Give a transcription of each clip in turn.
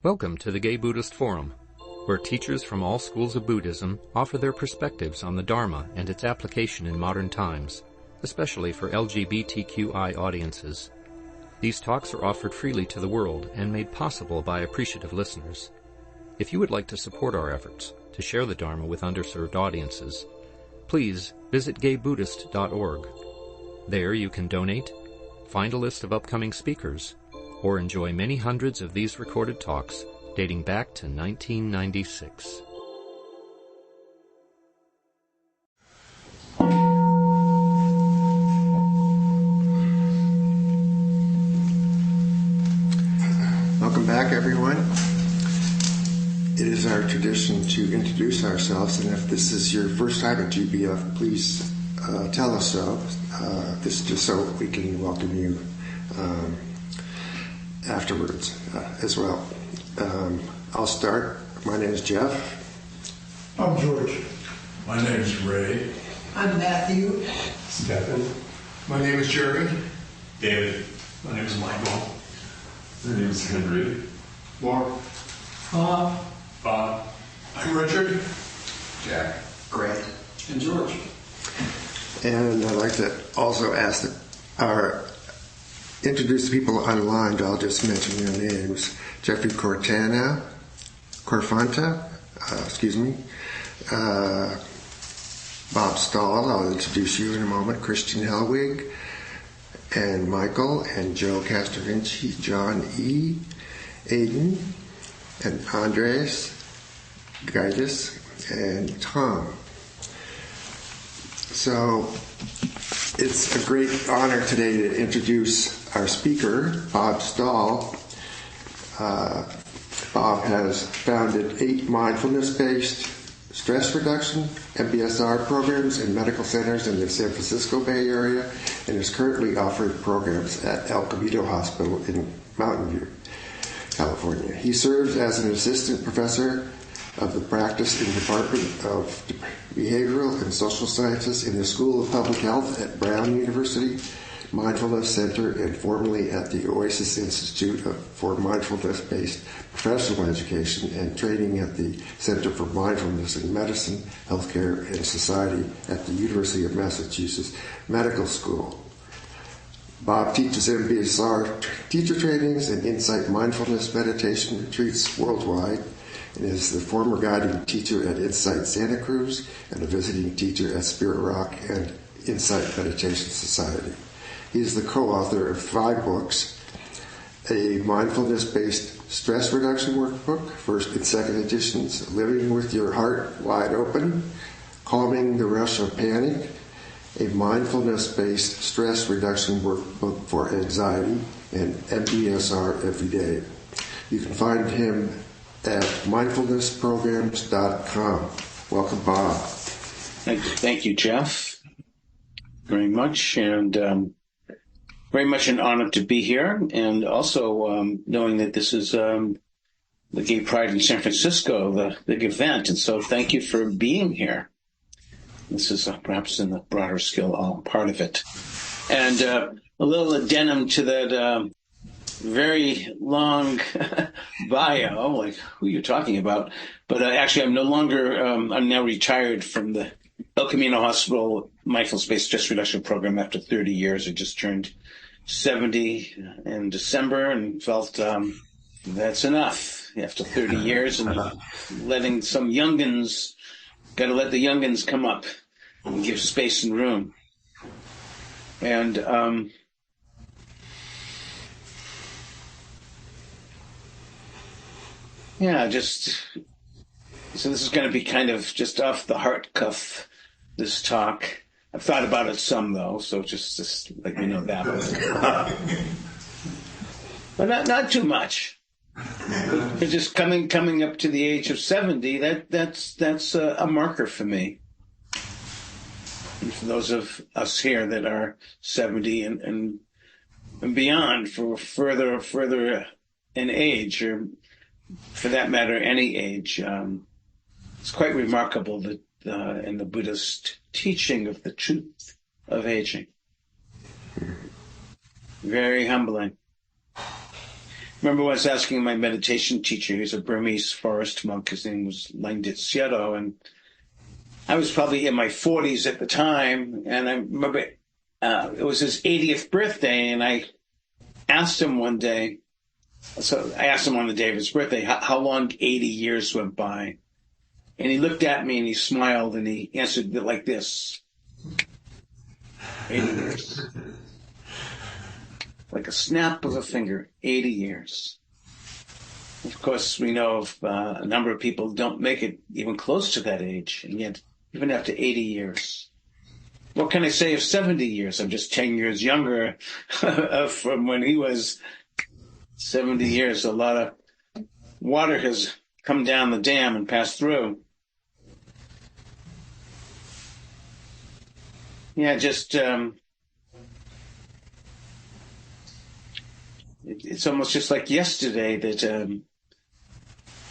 Welcome to the Gay Buddhist Forum, where teachers from all schools of Buddhism offer their perspectives on the Dharma and its application in modern times, especially for LGBTQI audiences. These talks are offered freely to the world and made possible by appreciative listeners. If you would like to support our efforts to share the Dharma with underserved audiences, please visit gaybuddhist.org. There you can donate, find a list of upcoming speakers, or enjoy many hundreds of these recorded talks dating back to 1996. Welcome back, everyone. It is our tradition to introduce ourselves, and if this is your first time at GBF, please tell us so. This is just so we can welcome you afterwards as well. I'll start. My name is Jeff. I'm George. My name is Ray. I'm Matthew. Stephen. My name is Jerry. David. My name is Michael. My name is Henry. Mark. Bob. I'm Richard. Jack. Greg. And George. And I'd like to also ask introduce the people online. I'll just mention your names. Jeffrey Corfanta, Bob Stahl, I'll introduce you in a moment. Christian Helwig, and Michael, and Joe Castrovinci, John E., Aiden, and Andres, Gaius, and Tom. So it's a great honor today to introduce our speaker, Bob Stahl. Bob has founded 8 mindfulness-based stress reduction, MBSR programs in medical centers in the San Francisco Bay Area, and is currently offering programs at Camino Hospital in Mountain View, California. He serves as an assistant professor of the practice in the Department of Behavioral and Social Sciences in the School of Public Health at Brown University Mindfulness Center, and formerly at the Oasis Institute for Mindfulness-Based Professional Education and Training at the Center for Mindfulness in Medicine, Healthcare, and Society at the University of Massachusetts Medical School. Bob teaches MBSR teacher trainings and insight mindfulness meditation retreats worldwide, and is the former guiding teacher at Insight Santa Cruz and a visiting teacher at Spirit Rock and Insight Meditation Society. He is the co-author of 5 books: a mindfulness-based stress reduction workbook, first and second editions, Living with Your Heart Wide Open, Calming the Rush of Panic, a mindfulness-based stress reduction workbook for anxiety, and MBSR Every Day. You can find him at mindfulnessprograms.com. Welcome, Bob. Thank you, Jeff, very much, and very much an honor to be here, and also knowing that this is the Gay Pride in San Francisco, the big event, and so thank you for being here. This is perhaps in the broader scale all part of it. And a little addendum to that very long bio, like who you're talking about. But actually, I'm no longer, I'm now retired from the El Camino Hospital Mindfulness-Based Stress Reduction Program after 30 years. I just turned 70 in December and felt that's enough after 30 years and letting some youngins, got to let the youngins come up and give space and room. And so this is going to be kind of just off the heart cuff, this talk. I've thought about it some, though, so just let me know that. But not too much. But just coming up to the age of 70, that's a marker for me. And for those of us here that are 70 and beyond, for further in age, or for that matter, any age, it's quite remarkable that in the Buddhist teaching of the truth of aging. Very humbling. remember when I was asking my meditation teacher, he's a Burmese forest monk, his name was Langdit Seto, and I was probably in my 40s at the time, and I remember it was his 80th birthday, and I asked him one day, so I asked him on the day of his birthday, how long 80 years went by. And he looked at me and he smiled and he answered it like this. 80 years. Like a snap of a finger, 80 years. Of course, we know of a number of people don't make it even close to that age, and yet even after 80 years. What can I say of 70 years? I'm just 10 years younger from when he was 70 years. A lot of water has come down the dam and passed through. Yeah, just it's almost just like yesterday that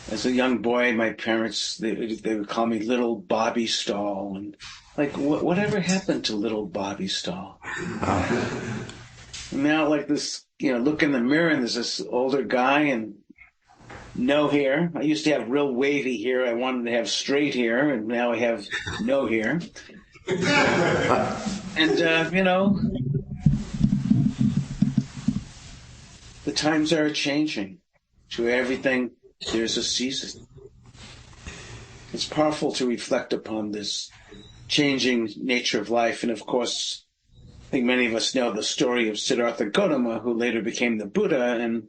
as a young boy, my parents, they would call me Little Bobby Stahl. And like, whatever happened to Little Bobby Stahl? Now, like this, look in the mirror and there's this older guy and no hair. I used to have real wavy hair. I wanted to have straight hair, and now I have no hair. And, the times are changing. To everything, there's a season. It's powerful to reflect upon this changing nature of life. And of course, I think many of us know the story of Siddhartha Gautama, who later became the Buddha and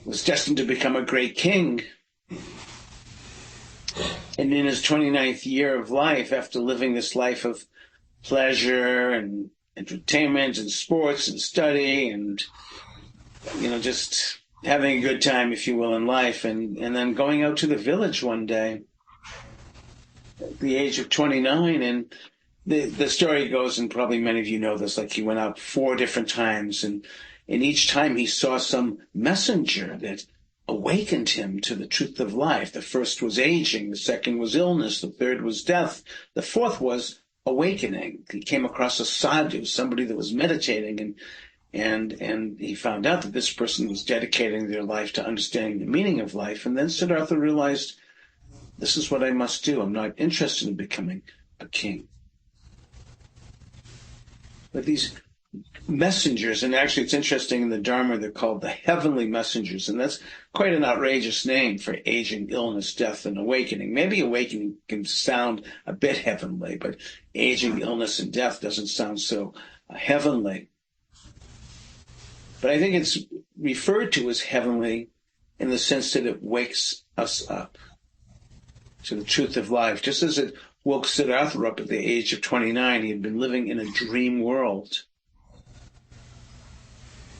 was destined to become a great king. And in his 29th year of life, after living this life of pleasure and entertainment and sports and study and, just having a good time, if you will, in life, and then going out to the village one day at the age of 29, and the story goes, and probably many of you know this, like he went out 4 different times, and each time he saw some messenger that awakened him to the truth of life. The first was aging, the second was illness, the third was death, the fourth was awakening. He came across a sadhu, somebody that was meditating, and he found out that this person was dedicating their life to understanding the meaning of life. And then Siddhartha realized, this is what I must do. I'm not interested in becoming a king. But these messengers, and actually it's interesting, in the Dharma they're called the heavenly messengers, and that's quite an outrageous name for aging, illness, death, and awakening. Maybe awakening can sound a bit heavenly, but aging, illness, and death doesn't sound so heavenly. But I think it's referred to as heavenly in the sense that it wakes us up to the truth of life. Just as it woke Siddhartha up at the age of 29, he had been living in a dream world,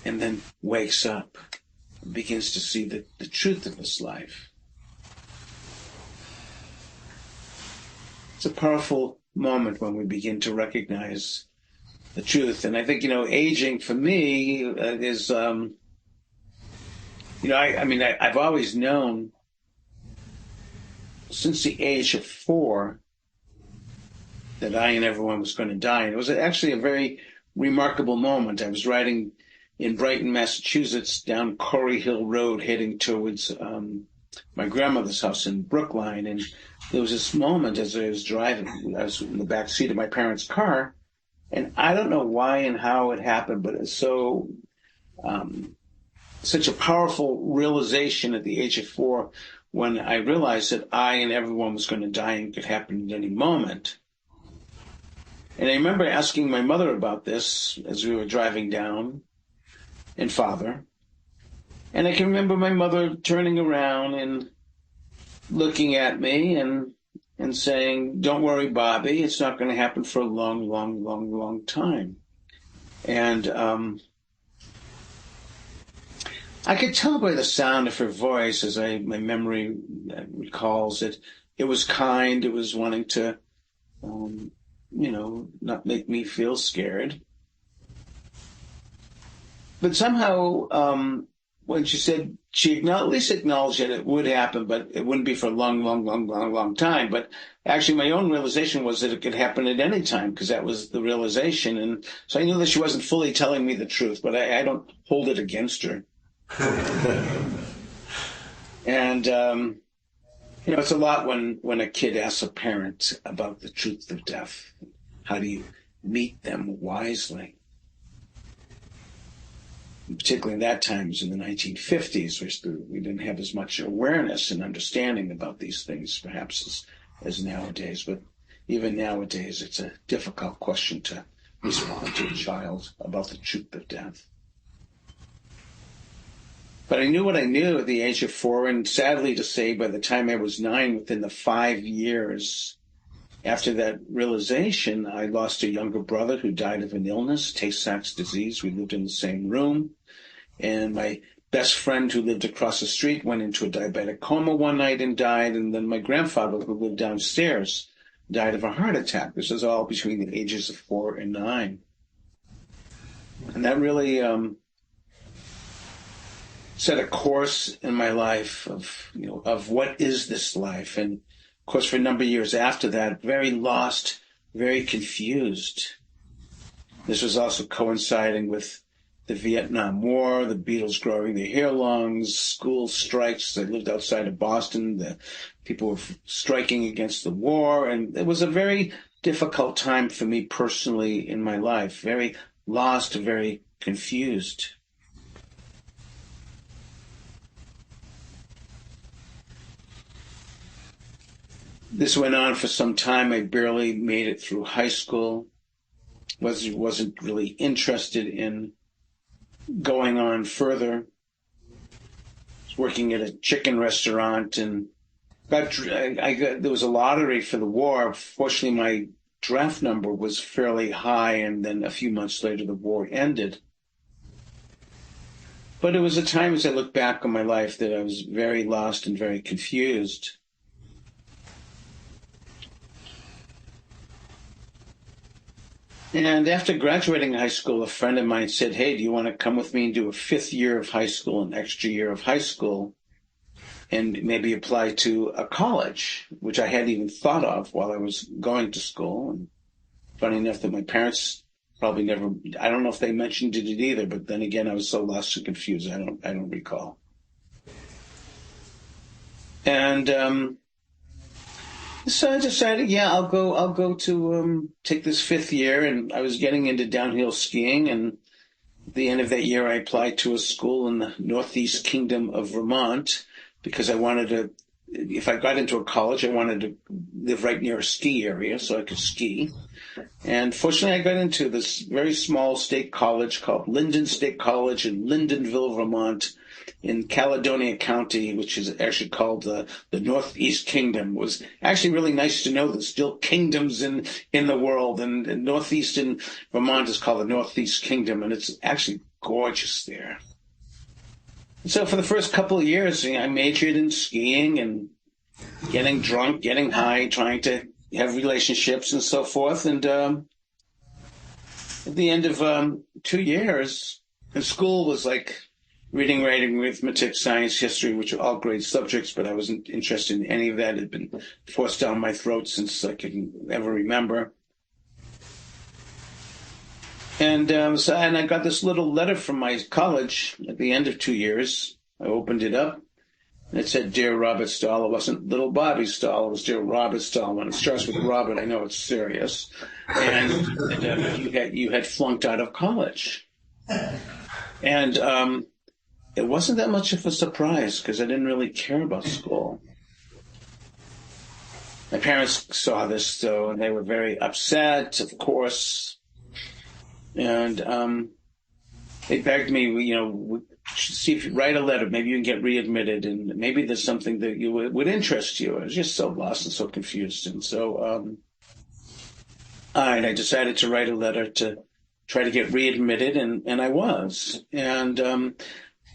and then wakes up and begins to see the truth of his life. It's a powerful moment when we begin to recognize the truth. And I think, aging for me is, I've always known since the age of 4 that I and everyone was going to die. And it was actually a very remarkable moment. I was riding in Brighton, Massachusetts, down Corey Hill Road, heading towards my grandmother's house in Brookline. And there was this moment as I was driving. I was in the back seat of my parents' car. And I don't know why and how it happened, but it's so such a powerful realization at the age of 4 when I realized that I and everyone was going to die and could happen at any moment. And I remember asking my mother about this as we were driving down, and father. And I can remember my mother turning around and looking at me and saying, "Don't worry, Bobby, it's not going to happen for a long, long, long, long time." And I could tell by the sound of her voice, as my memory recalls it, it was kind, it was wanting to, not make me feel scared. But somehow, when she said, she at least acknowledged that it would happen, but it wouldn't be for a long, long, long, long, long time. But actually, my own realization was that it could happen at any time, because that was the realization. And so I knew that she wasn't fully telling me the truth, but I don't hold it against her. And, it's a lot when a kid asks a parent about the truth of death. How do you meet them wisely? Particularly in that time, it was in the 1950s, which we didn't have as much awareness and understanding about these things, perhaps, as nowadays. But even nowadays, it's a difficult question to respond to a child about the truth of death. But I knew what I knew at the age of 4, and sadly to say, by the time I was 9, within the 5 years after that realization, I lost a younger brother who died of an illness, Tay-Sachs disease. We lived in the same room. And my best friend who lived across the street went into a diabetic coma one night and died. And then my grandfather, who lived downstairs, died of a heart attack. This was all between the ages of 4 and 9. And that really set a course in my life of what is this life. And of course, for a number of years after that, very lost, very confused. This was also coinciding with the Vietnam War, the Beatles growing their hair longs, school strikes. I lived outside of Boston. The people were striking against the war. And it was a very difficult time for me personally in my life. Very lost, very confused. This went on for some time. I barely made it through high school. Wasn't really interested in going on further. I was working at a chicken restaurant and there was a lottery for the war. Fortunately, my draft number was fairly high, and then a few months later, the war ended. But it was a time, as I look back on my life, that I was very lost and very confused. And after graduating high school, a friend of mine said, "Hey, do you want to come with me and do a 5th year of high school, an extra year of high school, and maybe apply to a college," which I hadn't even thought of while I was going to school. And funny enough that my parents probably never, I don't know if they mentioned it either, but then again, I was so lost and confused, I don't recall. And so I decided, I'll go to take this 5th year, and I was getting into downhill skiing, and at the end of that year, I applied to a school in the Northeast Kingdom of Vermont because I wanted to, if I got into a college, I wanted to live right near a ski area so I could ski. And fortunately, I got into this very small state college called Linden State College in Lyndonville, Vermont, in Caledonia County, which is actually called the Northeast Kingdom. It was actually really nice to know there's still kingdoms in the world, and northeastern Vermont is called the Northeast Kingdom, and it's actually gorgeous there. And so for the first couple of years, I majored in skiing and getting drunk, getting high, trying to have relationships and so forth. And at the end of 2 years, and school was like reading, writing, arithmetic, science, history, which are all great subjects, but I wasn't interested in any of that. It had been forced down my throat since I could ever remember. And and I got this little letter from my college at the end of 2 years. I opened it up, and it said, "Dear Robert Stahl." It wasn't little Bobby Stahl. It was Dear Robert Stahl. When it starts with Robert, I know it's serious. And you had flunked out of college. And it wasn't that much of a surprise because I didn't really care about school. My parents saw this, though, and they were very upset, of course. And they begged me, see if you write a letter, maybe you can get readmitted, and maybe there's something that would interest you. I was just so lost and so confused. And so I decided to write a letter to try to get readmitted, and I was. And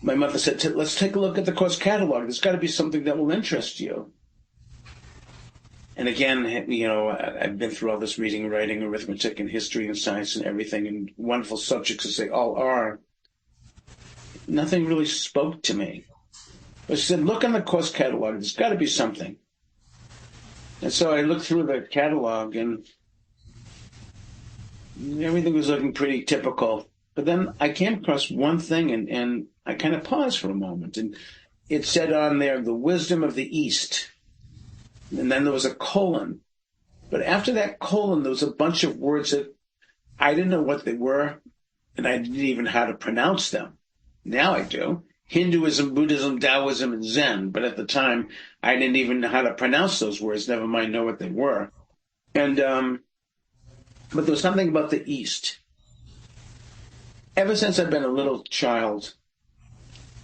my mother said, "Let's take a look at the course catalog. There's got to be something that will interest you." And again, I've been through all this reading, writing, arithmetic, and history, and science, and everything, and wonderful subjects as they all are. Nothing really spoke to me. But she said, "Look in the course catalog. There's got to be something." And so I looked through the catalog, and everything was looking pretty typical. But then I came across one thing, and I kind of paused for a moment. And it said on there, the wisdom of the East. And then there was a colon. But after that colon, there was a bunch of words that I didn't know what they were, and I didn't even know how to pronounce them. Now I do. Hinduism, Buddhism, Taoism, and Zen. But at the time, I didn't even know how to pronounce those words, never mind know what they were. And but there was something about the East. Ever since I've been a little child,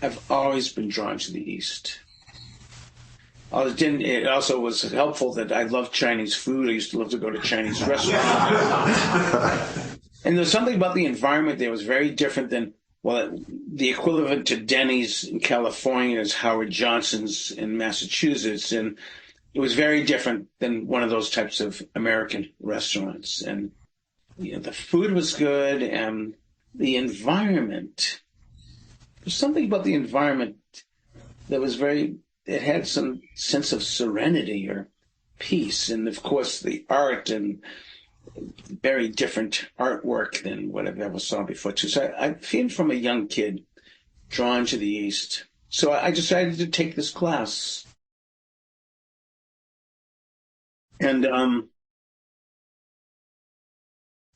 I've always been drawn to the East. It also was helpful that I loved Chinese food. I used to love to go to Chinese restaurants. And there's something about the environment there was very different than, well, the equivalent to Denny's in California is Howard Johnson's in Massachusetts. And it was very different than one of those types of American restaurants. And the food was good, and the environment, there's something about the environment that was it had some sense of serenity or peace. And of course, the art and very different artwork than what I've ever saw before too. So I feel from a young kid drawn to the East. So I decided to take this class. And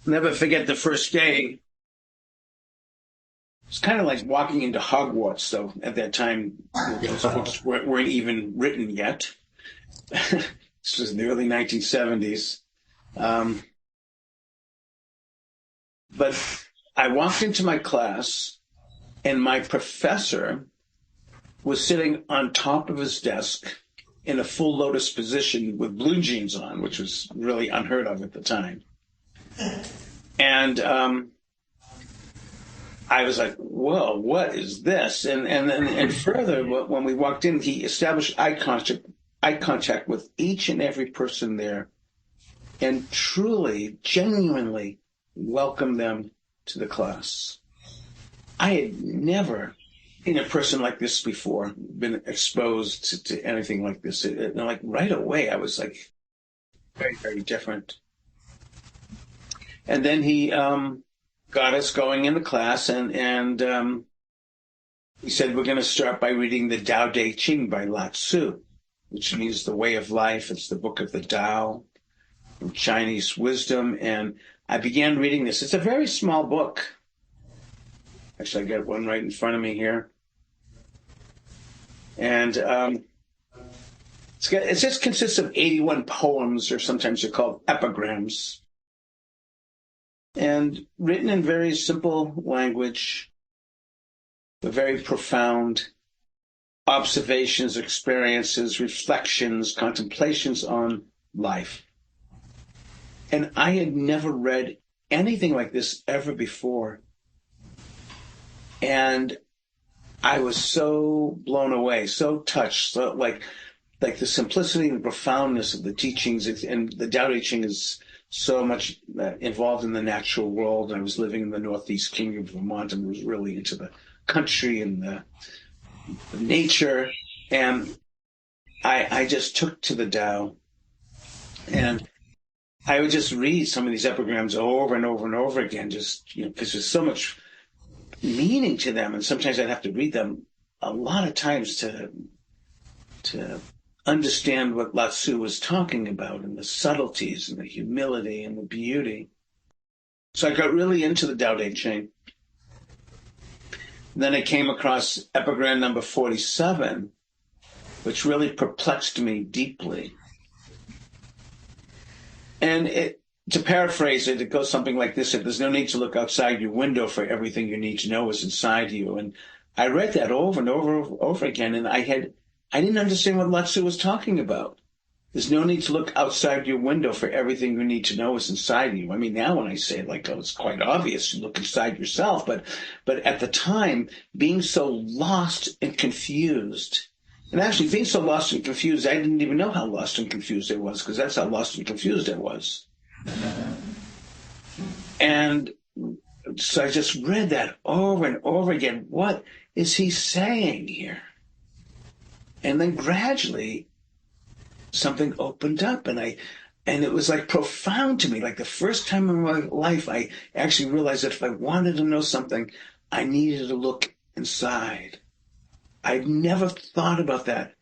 never forget the first day. It's kind of like walking into Hogwarts, though. At that time, those books weren't even written yet. This was in the early 1970s. But I walked into my class, and my professor was sitting on top of his desk in a full lotus position with blue jeans on, which was really unheard of at the time. And I was like, whoa, what is this? And further, when we walked in, he established eye contact with each and every person there and truly, genuinely welcomed them to the class. I had never seen a person like this before, been exposed to anything like this. And like right away, I was like very, very different. And then he got us going in the class, and he said, we're going to start by reading the Tao Te Ching by Lao Tzu, which means the way of life. It's the book of the Tao, from Chinese wisdom. And I began reading this. It's a very small book. Actually, I got one right in front of me here. And it just consists of 81 poems, or sometimes they're called epigrams, and written in very simple language, but very profound observations, experiences, reflections, contemplations on life. And I had never read anything like this ever before. And I was so blown away, so touched, so like the simplicity and profoundness of the teachings. And the Tao Te Ching is so much involved in the natural world. I was living in the Northeast Kingdom of Vermont and was really into the country and the nature. And I just took to the Tao. And I would just read some of these epigrams over and over and over again, just, because there's so much meaning to them. And sometimes I'd have to read them a lot of times to understand what Lao Tzu was talking about, and the subtleties and the humility and the beauty. So I got really into the Tao Te Ching. Then I came across epigram number 47, which really perplexed me deeply. And to paraphrase it, it goes something like this: there's no need to look outside your window, for everything you need to know is inside you. And I read that over and over again, and I didn't understand what Lao Tzu was talking about. There's no need to look outside your window, for everything you need to know is inside you. I mean, now when I say it it's quite obvious. You look inside yourself. But at the time, being so lost and confused, and actually being so lost and confused, I didn't even know how lost and confused I was, because that's how lost and confused I was. And so I just read that over and over again. What is he saying here? And then gradually something opened up, and it was like profound to me. Like the first time in my life, I actually realized that if I wanted to know something, I needed to look inside. I'd never thought about that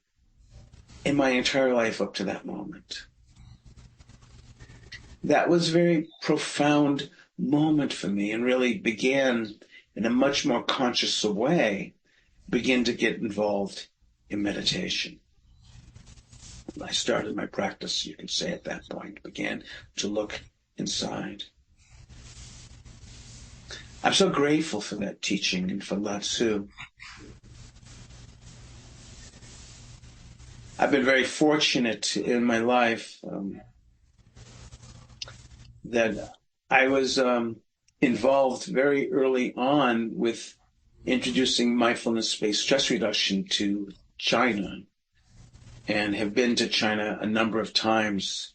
in my entire life up to that moment. That was a very profound moment for me, and really began in a much more conscious way, begin to get involved in meditation. I started my practice, you could say, at that point, began to look inside. I'm so grateful for that teaching and for Lao Tzu. I've been very fortunate in my life that I was involved very early on with introducing mindfulness-based stress reduction to China, and have been to China a number of times.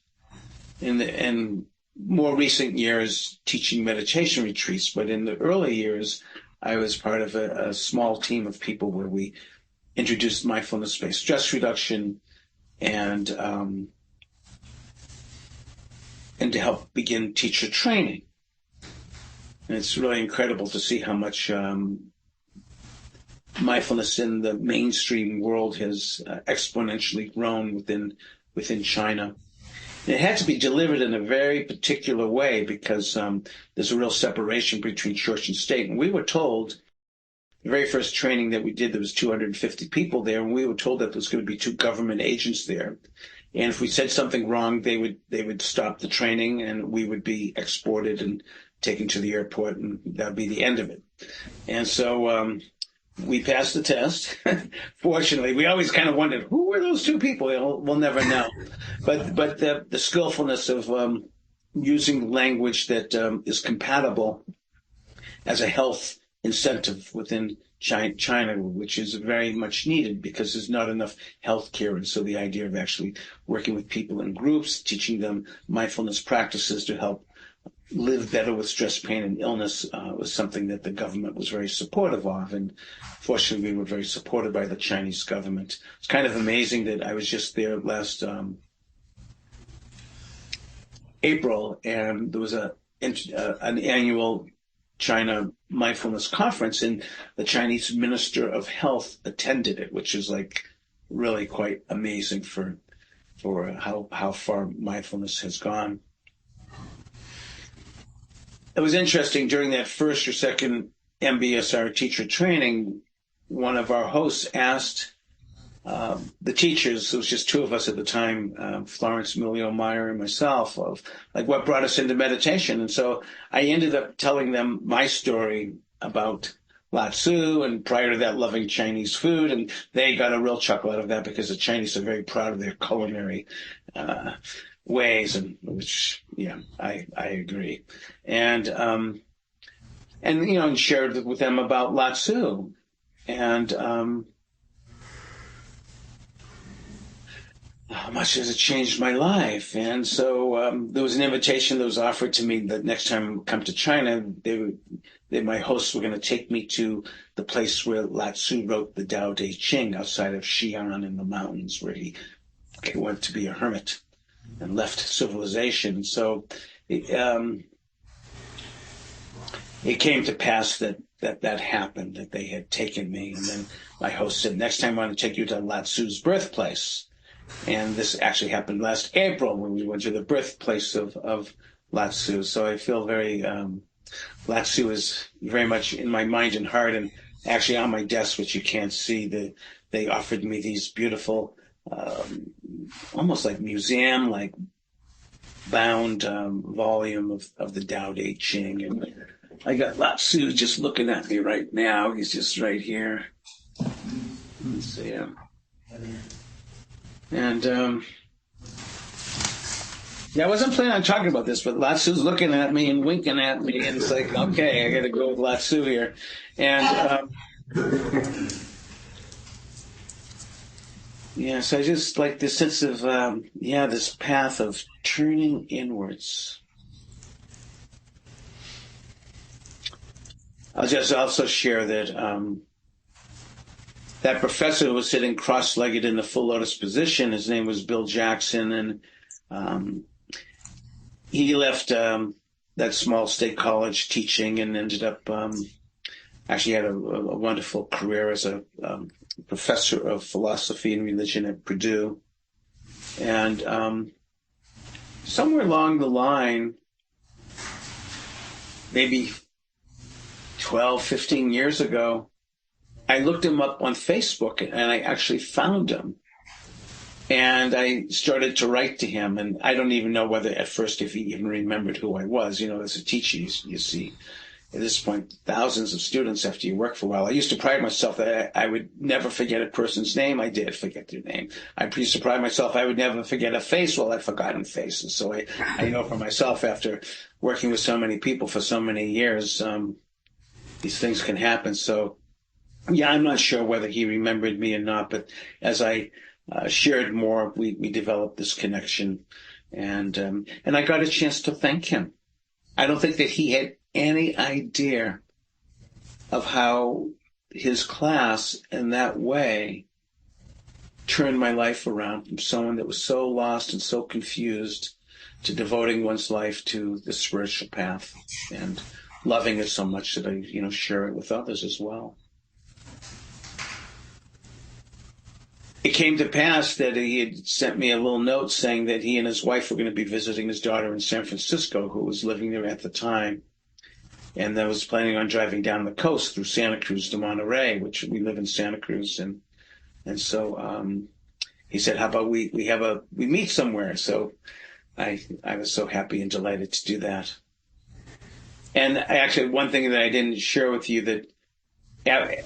In more recent years, teaching meditation retreats, but in the early years, I was part of a small team of people where we introduced mindfulness-based stress reduction and to help begin teacher training. And it's really incredible to see how much mindfulness in the mainstream world has exponentially grown within China. And it had to be delivered in a very particular way because there's a real separation between church and state. And we were told, the very first training that we did, there was 250 people there, and we were told that there was going to be 2 government agents there. And if we said something wrong, they would stop the training, and we would be exported and taken to the airport, and that would be the end of it. And so we passed the test. Fortunately, we always kind of wondered, who were those 2 people? We'll never know. But the skillfulness of using language that is compatible as a health incentive within China, which is very much needed because there's not enough health care. And so the idea of actually working with people in groups, teaching them mindfulness practices to help live better with stress, pain, and illness was something that the government was very supportive of. And fortunately, we were very supported by the Chinese government. It's kind of amazing that I was just there last April, and there was an annual China mindfulness conference, and the Chinese Minister of Health attended it, which is like really quite amazing for how far mindfulness has gone. It was interesting, during that first or second MBSR teacher training, one of our hosts asked the teachers, it was just 2 of us at the time, Florence Emilio-Meyer and myself, of like what brought us into meditation. And so I ended up telling them my story about Lao Tzu, and prior to that, loving Chinese food. And they got a real chuckle out of that because the Chinese are very proud of their culinary ways, and which, yeah, I agree. And and shared with them about Lao Tzu. And how much has it changed my life? And so there was an invitation that was offered to me that next time I come to China, my hosts were going to take me to the place where Lao Tzu wrote the Tao Te Ching outside of Xi'an in the mountains, where he went to be a hermit and left civilization. So it came to pass that happened, that they had taken me. And then my host said, next time I want to take you to Lao Tzu's birthplace. And this actually happened last April when we went to the birthplace of Lao Tzu. So I feel very, Lao Tzu is very much in my mind and heart. And actually on my desk, which you can't see, they offered me these beautiful, almost like museum-like bound volume of the Tao Te Ching. And I got Lao Tzu just looking at me right now. He's just right here. Let's see him. And I wasn't planning on talking about this, but Lao Tzu's looking at me and winking at me, and it's like, okay, I got to go with Lao Tzu here. And so I just like this sense of this path of turning inwards. I'll just also share that that professor who was sitting cross-legged in the full lotus position, his name was Bill Jackson, and he left that small state college teaching and ended up actually had a wonderful career as a professor of philosophy and religion at Purdue. And somewhere along the line, maybe 12, 15 years ago, I looked him up on Facebook, and I actually found him. And I started to write to him, and I don't even know whether at first if he even remembered who I was. You know, as a teacher, you see, at this point, thousands of students after you work for a while. I used to pride myself that I would never forget a person's name. I did forget their name. I used to pride myself I would never forget a face. Well, I've forgotten faces. So I know for myself, after working with so many people for so many years, these things can happen. So, yeah, I'm not sure whether he remembered me or not, but as I shared more, we developed this connection, and I got a chance to thank him. I don't think that he had any idea of how his class in that way turned my life around from someone that was so lost and so confused to devoting one's life to the spiritual path and loving it so much that I, share it with others as well. It came to pass that he had sent me a little note saying that he and his wife were going to be visiting his daughter in San Francisco, who was living there at the time. And I was planning on driving down the coast through Santa Cruz to Monterey, which we live in Santa Cruz. And so he said, how about we meet somewhere? So I was so happy and delighted to do that. And actually, one thing that I didn't share with you, that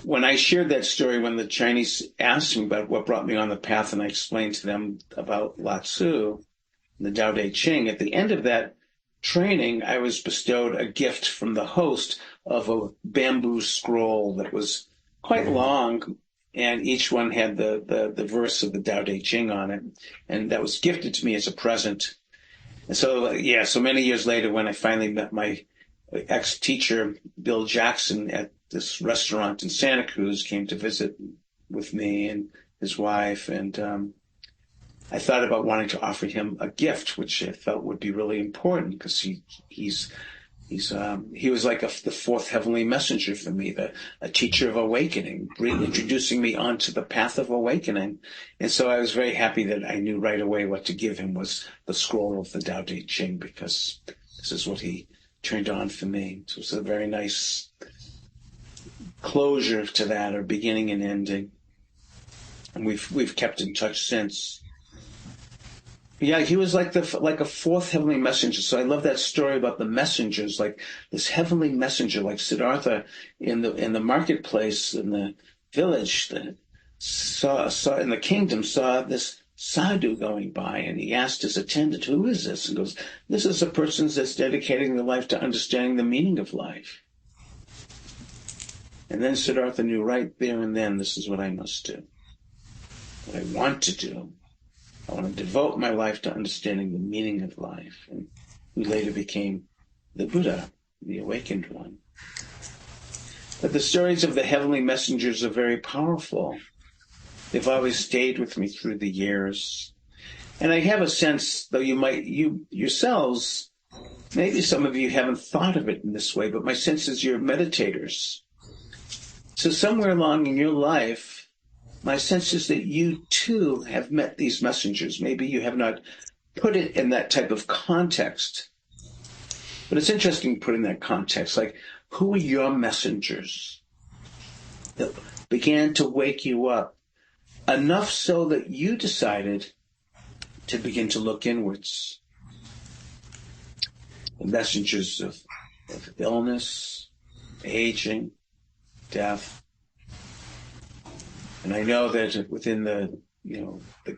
when I shared that story, when the Chinese asked me about what brought me on the path, and I explained to them about Lao Tzu and the Tao Te Ching, at the end of that training, I was bestowed a gift from the host of a bamboo scroll that was quite long, and each one had the verse of the Tao Te Ching on it, and that was gifted to me as a present. And so, so many years later, when I finally met my ex-teacher, Bill Jackson, at this restaurant in Santa Cruz, came to visit with me and his wife, and I thought about wanting to offer him a gift, which I felt would be really important, because he was like the fourth heavenly messenger for me, a teacher of awakening, introducing me onto the path of awakening. And so I was very happy that I knew right away what to give him was the scroll of the Tao Te Ching, because this is what he turned on for me. So it was a very nice closure to that, or beginning and ending. And we've kept in touch since. Yeah, he was like a fourth heavenly messenger. So I love that story about the messengers, like this heavenly messenger, like Siddhartha in the marketplace in the village, that saw in the kingdom, saw this sadhu going by, and he asked his attendant, "Who is this?" And goes, "This is a person that's dedicating their life to understanding the meaning of life." And then Siddhartha knew right there and then, this is what I must do, what I want to do. I want to devote my life to understanding the meaning of life, and who later became the Buddha, the awakened one. But the stories of the heavenly messengers are very powerful. They've always stayed with me through the years. And I have a sense, though you yourselves, maybe some of you haven't thought of it in this way, but my sense is you're meditators. So somewhere along in your life, my sense is that you too have met these messengers. Maybe you have not put it in that type of context, but it's interesting to put in that context. Like, who are your messengers that began to wake you up enough so that you decided to begin to look inwards? The messengers of illness, aging, death. And I know that within the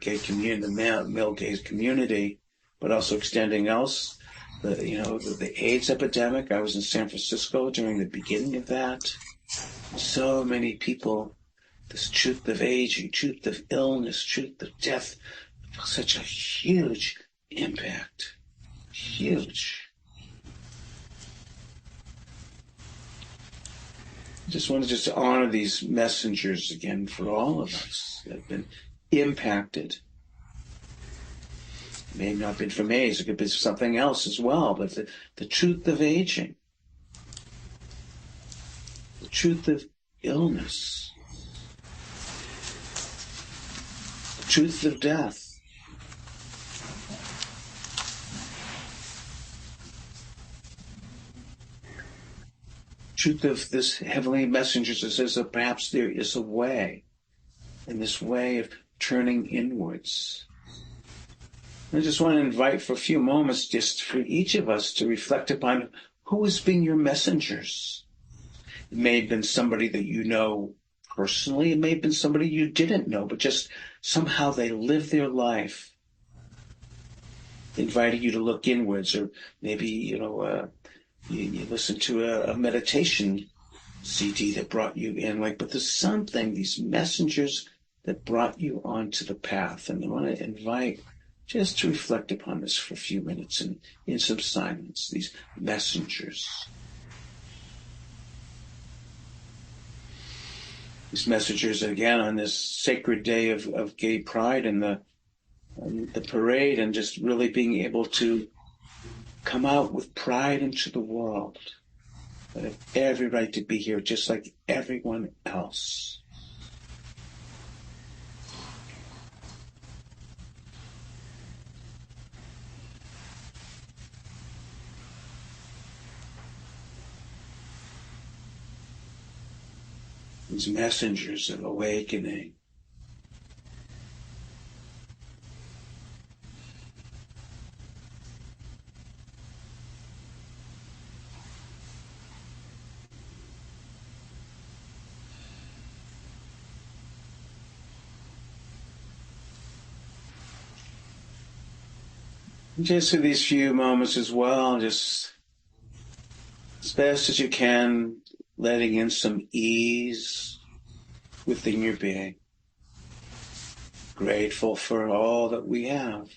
gay community, the male gay community, but also extending else, the AIDS epidemic. I was in San Francisco during the beginning of that. So many people, this truth of aging, truth of illness, truth of death, such a huge impact. Huge. I just want to honor these messengers again for all of us that have been impacted. It may not have been from AIDS, it could be something else as well, but the truth of aging, the truth of illness, truth of death. Truth of this heavenly messenger that says that perhaps there is a way, and this way of turning inwards. I just want to invite for a few moments just for each of us to reflect upon who has been your messengers. It may have been somebody that you know personally. It may have been somebody you didn't know, but just somehow they lived their life, inviting you to look inwards, or maybe, you listen to a meditation CD that brought you in. But there's something, these messengers that brought you onto the path. And I want to invite just to reflect upon this for a few minutes and in some silence, these messengers. These messengers, again, on this sacred day of gay pride and the parade, and just really being able to come out with pride into the world. That have every right to be here, just like everyone else. These messengers of awakening. Just for these few moments as well, just as best as you can, letting in some ease within your being. Grateful for all that we have.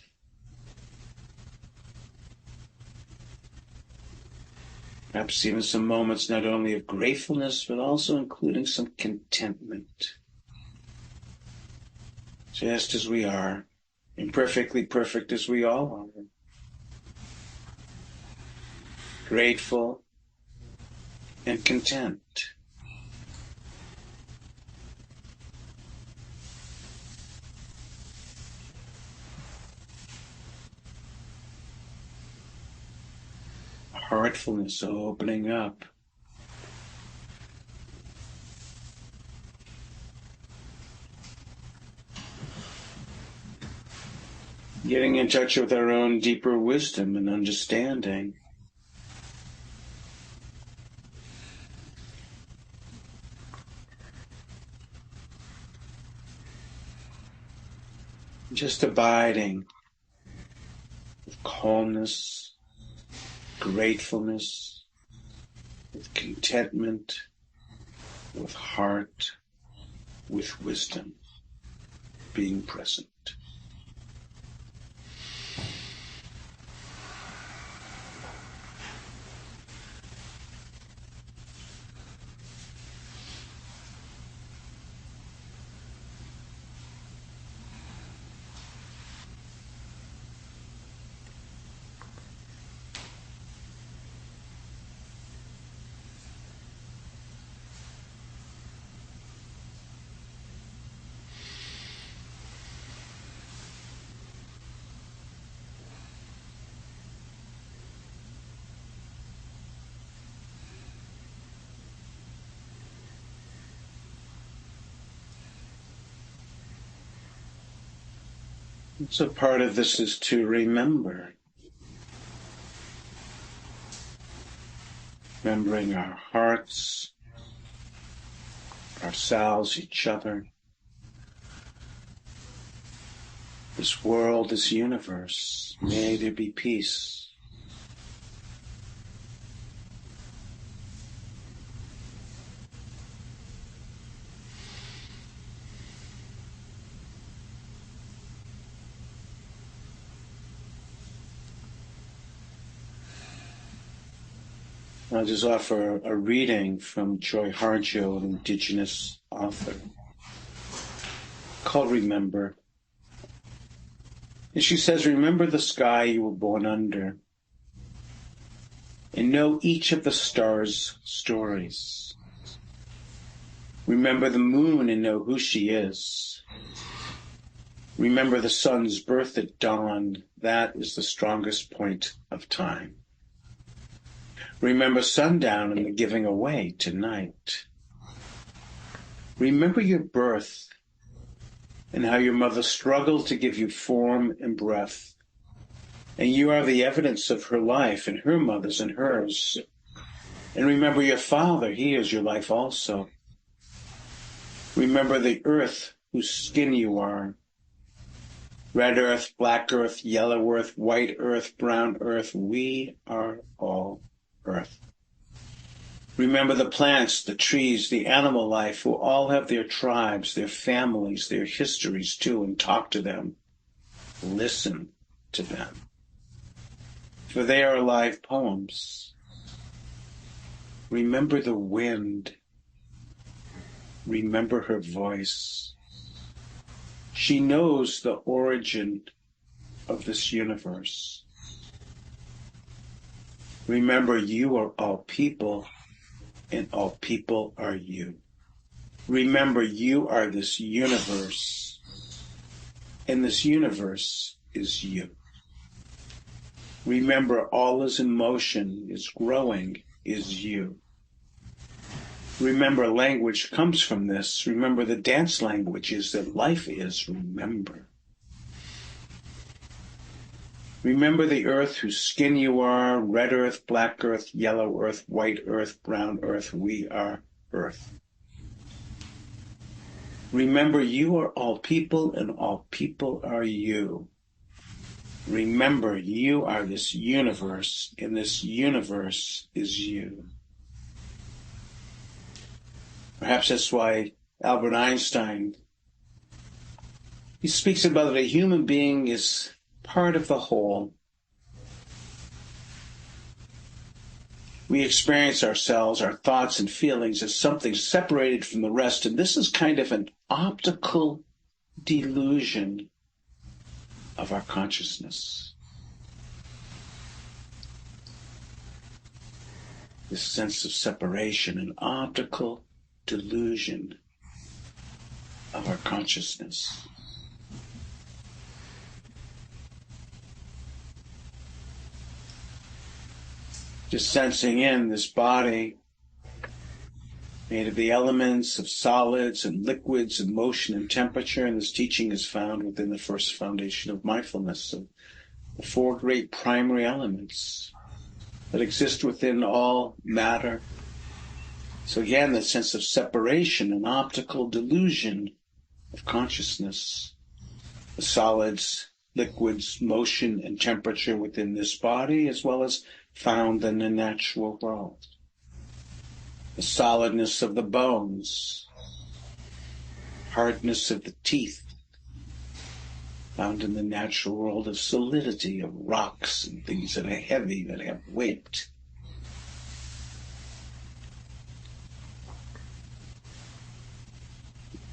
Perhaps even some moments not only of gratefulness, but also including some contentment. Just as we are, imperfectly perfect as we all are. Grateful and content. Heartfulness opening up. Getting in touch with our own deeper wisdom and understanding. Just abiding with calmness, gratefulness, with contentment, with heart, with wisdom, being present. So part of this is to remember. Remembering our hearts, ourselves, each other, this world, this universe. May there be peace. I'll just offer a reading from Joy Harjo, an Indigenous author, called Remember. And she says, remember the sky you were born under, and know each of the stars' stories. Remember the moon and know who she is. Remember the sun's birth at dawn. That is the strongest point of time. Remember sundown and the giving away tonight. Remember your birth and how your mother struggled to give you form and breath. And you are the evidence of her life and her mother's and hers. And remember your father, he is your life also. Remember the earth whose skin you are. Red earth, black earth, yellow earth, white earth, brown earth, we are all earth. Remember the plants, the trees, the animal life, who all have their tribes, their families, their histories too, and talk to them. Listen to them. For they are alive poems. Remember the wind. Remember her voice. She knows the origin of this universe. Remember, you are all people, and all people are you. Remember, you are this universe, and this universe is you. Remember, all is in motion, is growing, is you. Remember, language comes from this. Remember, the dance language is that life is. Remember. Remember the earth whose skin you are, red earth, black earth, yellow earth, white earth, brown earth, we are earth. Remember, you are all people, and all people are you. Remember, you are this universe, and this universe is you. Perhaps that's why Albert Einstein, he speaks about that a human being is part of the whole. We experience ourselves, our thoughts and feelings as something separated from the rest, and this is kind of an optical delusion of our consciousness. This sense of separation, an optical delusion of our consciousness. Just sensing in this body made of the elements of solids and liquids and motion and temperature, and this teaching is found within the first foundation of mindfulness, of the four great primary elements that exist within all matter. So again, the sense of separation, an optical delusion of consciousness, the solids, liquids, motion, and temperature within this body, as well as found in the natural world. The solidness of the bones, hardness of the teeth, found in the natural world of solidity, of rocks and things that are heavy, that have weight.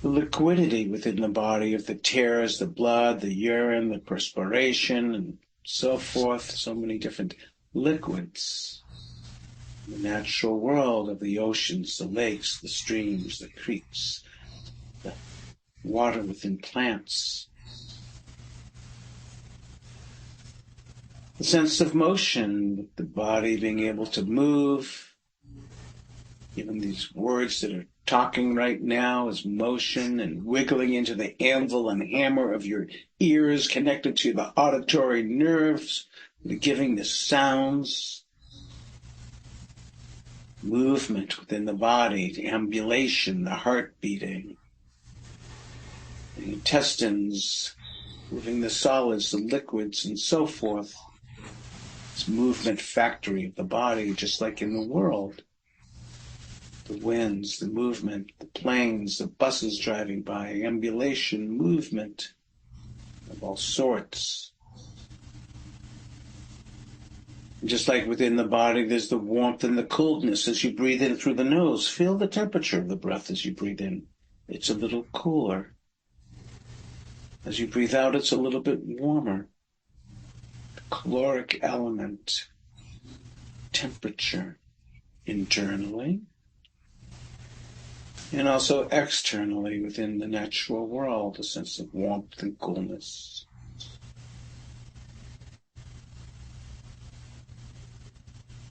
The liquidity within the body of the tears, the blood, the urine, the perspiration, and so forth, so many different liquids. The natural world of the oceans, the lakes, the streams, the creeks, the water within plants. The sense of motion, the body being able to move. Even these words that are talking right now is motion, and wiggling into the anvil and hammer of your ears connected to the auditory nerves, giving the sounds. Movement within the body, the ambulation, the heart beating, the intestines, moving the solids, the liquids, and so forth. It's movement factory of the body, just like in the world. The winds, the movement, the planes, the buses driving by, ambulation, movement of all sorts. Just like within the body, there's the warmth and the coldness as you breathe in through the nose. Feel the temperature of the breath as you breathe in. It's a little cooler. As you breathe out, it's a little bit warmer. The caloric element, temperature internally. and also externally within the natural world, a sense of warmth and coolness.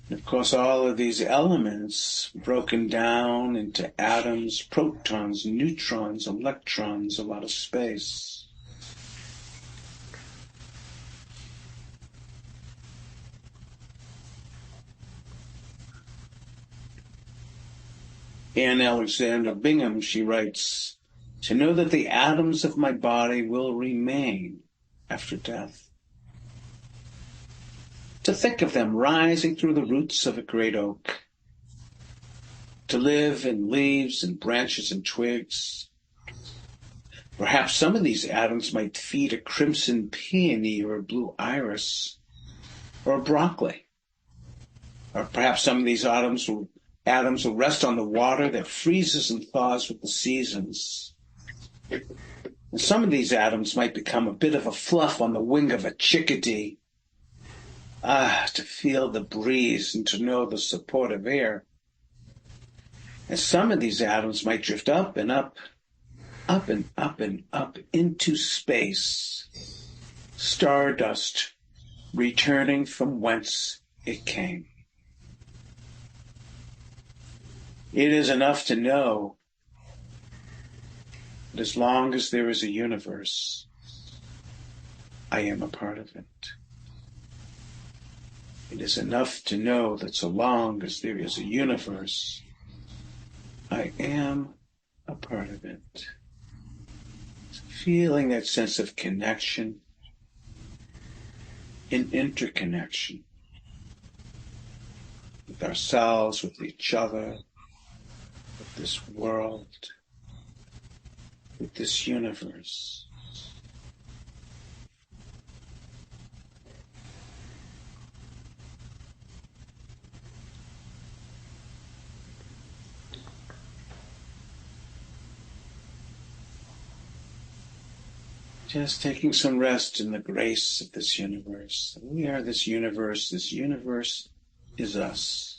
And of course, all of these elements broken down into atoms, protons, neutrons, electrons, a lot of space. Anne Alexander Bingham, she writes, "To know that the atoms of my body will remain after death. To think of them rising through the roots of a great oak. To live in leaves and branches and twigs. Perhaps some of these atoms might feed a crimson peony or a blue iris or a broccoli. Or perhaps some of these atoms will rest on the water that freezes and thaws with the seasons. And some of these atoms might become a bit of a fluff on the wing of a chickadee. To feel the breeze and to know the support of air. And some of these atoms might drift up and up, up and up and up into space. Stardust, returning from whence it came. It is enough to know that as long as there is a universe, I am a part of it. It is enough to know that so long as there is a universe, I am a part of it. Feeling that sense of connection and interconnection with ourselves, with each other, with this world, with this universe. Just taking some rest in the grace of this universe. We are this universe. This universe is us.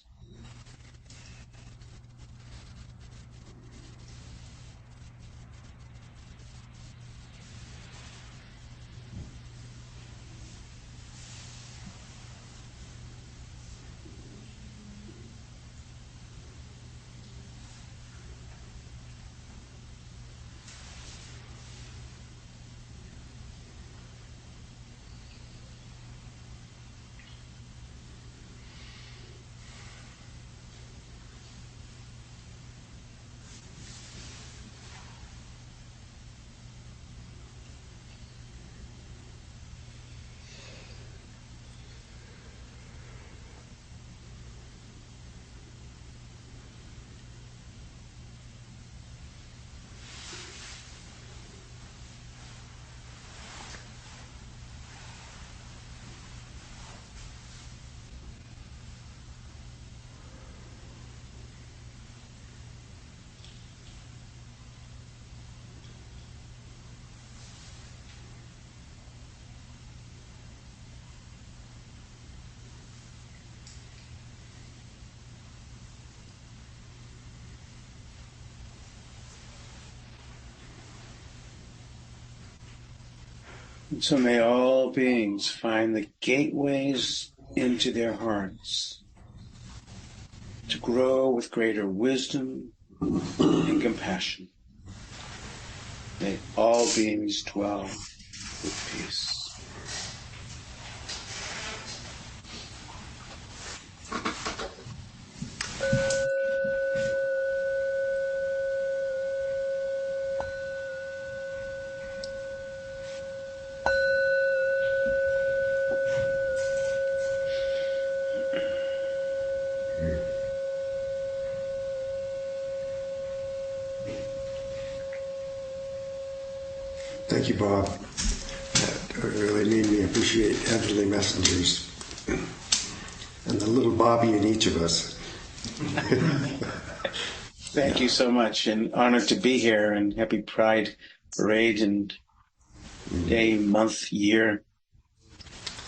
And so may all beings find the gateways into their hearts to grow with greater wisdom and compassion. May all beings dwell with peace. Thank you, Bob. That really made me appreciate heavenly messengers and the little Bobby in each of us. Thank you so much, and honored to be here, and happy Pride Parade and day, month, year.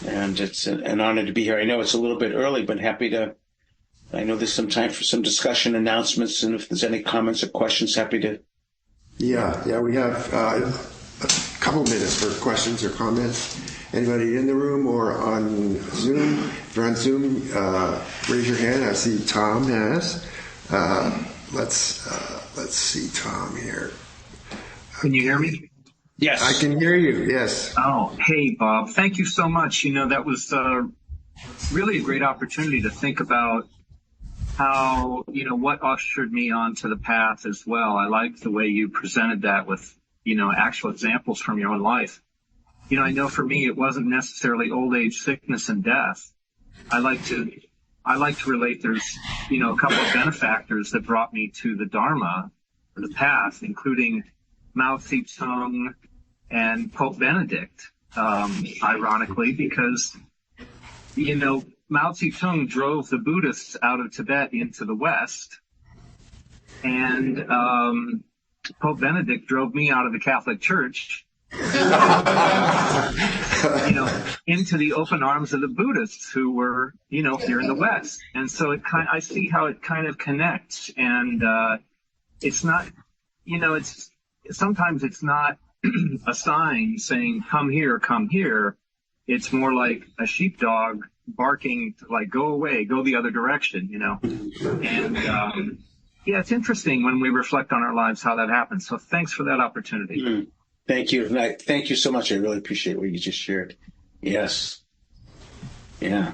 And it's an honor to be here. I know it's a little bit early, but happy to I know there's some time for some discussion, announcements, and if there's any comments or questions, happy to. Yeah, we have a couple minutes for questions or comments. Anybody in the room or on Zoom? If you're on Zoom, raise your hand. I see Tom has. Let's see Tom here. Can you hear me? Yes. I can hear you, yes. Oh, hey, Bob. Thank you so much. That was really a great opportunity to think about how, what ushered me onto the path as well. I liked the way you presented that with, actual examples from your own life. I know for me, it wasn't necessarily old age, sickness, and death. I like to relate there's, a couple of benefactors that brought me to the Dharma, or the path, including Mao Zedong and Pope Benedict, ironically, because, Mao Zedong drove the Buddhists out of Tibet into the West, and Pope Benedict drove me out of the Catholic Church into the open arms of the Buddhists who were, here in the West. And so I see how it kind of connects. And it's not, sometimes it's not a sign saying, come here. It's more like a sheepdog barking, like, go away, go the other direction, And it's interesting when we reflect on our lives how that happens. So thanks for that opportunity. Mm. Thank you. Thank you so much. I really appreciate what you just shared. Yes. Yeah.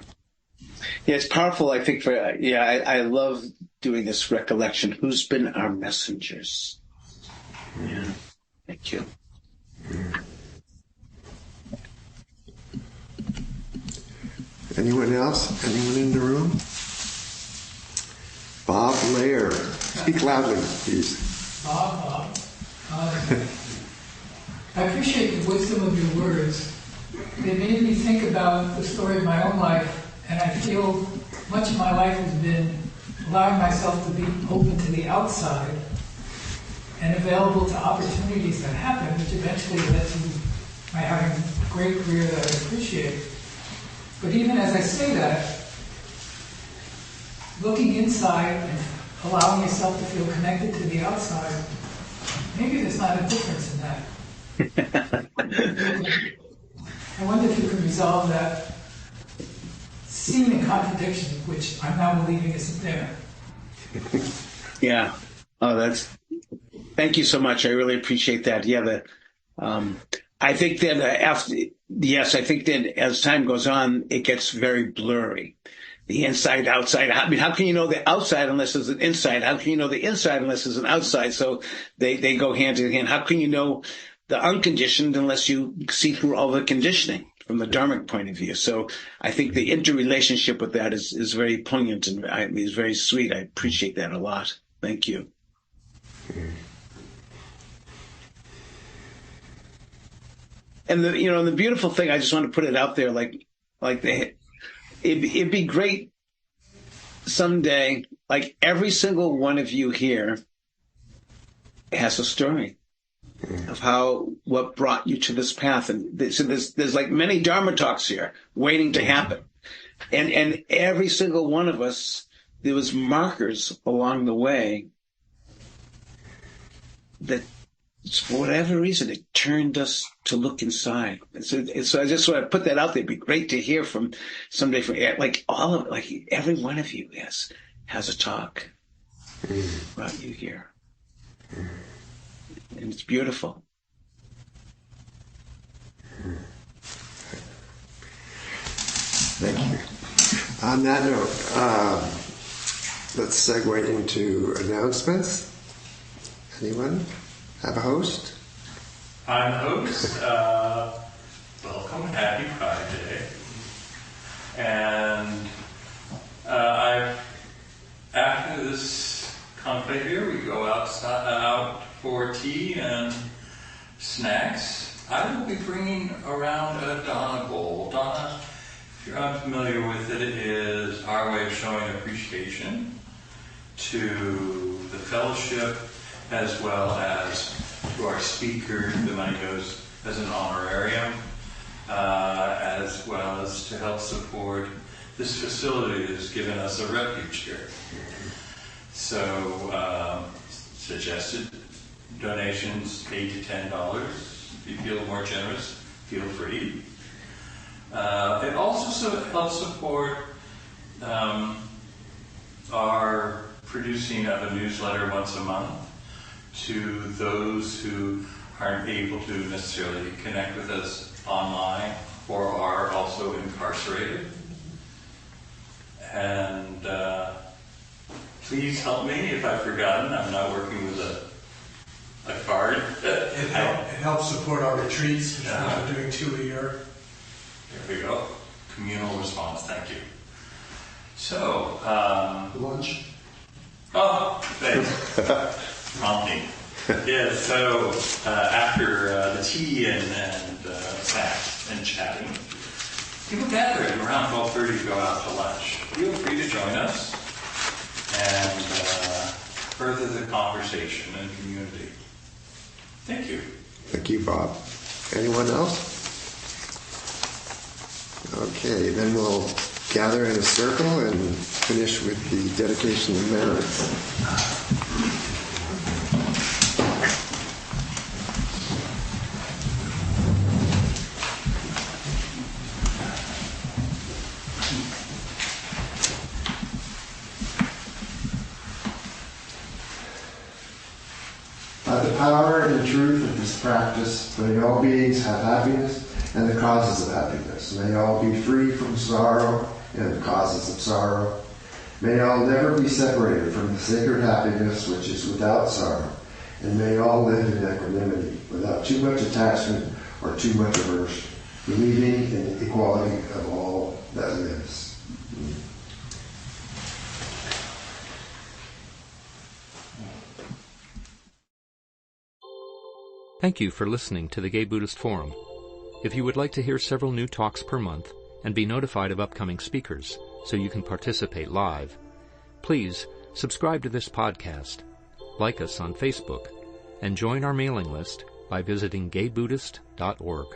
Yeah, it's powerful, I think, I love doing this recollection. Who's been our messengers? Yeah. Thank you. Anyone else? Anyone in the room? Bob Lair. Speak loudly, please. Bob. I appreciate the wisdom of your words. They made me think about the story of my own life, and I feel much of my life has been allowing myself to be open to the outside and available to opportunities that happen, which eventually led to my having a great career that I appreciate. But even as I say that, looking inside and allowing yourself to feel connected to the outside, maybe there's not a difference in that. I wonder if you could resolve that seeming contradiction, which I'm now believing isn't there. Yeah. Oh, thank you so much. I really appreciate that. Yeah. I think that I think that as time goes on, it gets very blurry. The inside, outside. I mean, how can you know the outside unless there's an inside? How can you know the inside unless there's an outside? So they go hand in hand. How can you know the unconditioned unless you see through all the conditioning from the dharmic point of view? So I think the interrelationship with that is very poignant and is very sweet. I appreciate that a lot. Thank you. And the beautiful thing, I just want to put it out there, it'd be great someday, like every single one of you here has a story of what brought you to this path. And so there's like many Dharma talks here waiting to happen. And every single one of us, there was markers along the way that for whatever reason, it turned us to look inside. And so I just want to put that out there. It'd be great to hear from somebody from every one of you has a talk brought you here. And it's beautiful. Thank you. On that note, let's segue into announcements. Anyone have a host? I'm the host. Welcome, happy Friday. And after this conclave here, we go out for tea and snacks. I will be bringing around a Dana bowl. Dana, if you're unfamiliar with it, it is our way of showing appreciation to the fellowship as well as to our speaker. The money goes as an honorarium, as well as to help support this facility has given us a refuge here. So, suggested donations $8 to $10. If you feel more generous, feel free. It also helps support our producing of a newsletter once a month to those who aren't able to necessarily connect with us online or are also incarcerated. And please help me if I've forgotten. I'm not working with a card. It helps support our retreats, which we're doing 2 a year. There we go. Communal response. Thank you. So, Lunch. oh, thanks. Prompting. Yeah, so after the tea and snacks and chatting, people gathered around 12:30 to go out to lunch. Feel free to join us and further the conversation and community. Thank you. Thank you, Bob. Anyone else? Okay, then we'll gather in a circle and finish with the dedication of merits. By the power and truth of this practice, may all beings have happiness and the causes of happiness. May all be free from sorrow and the causes of sorrow. May all never be separated from the sacred happiness which is without sorrow. And may all live in equanimity, without too much attachment or too much aversion, believing in the equality of all that lives. Thank you for listening to the Gay Buddhist Forum. If you would like to hear several new talks per month and be notified of upcoming speakers so you can participate live, please subscribe to this podcast, like us on Facebook, and join our mailing list by visiting gaybuddhist.org.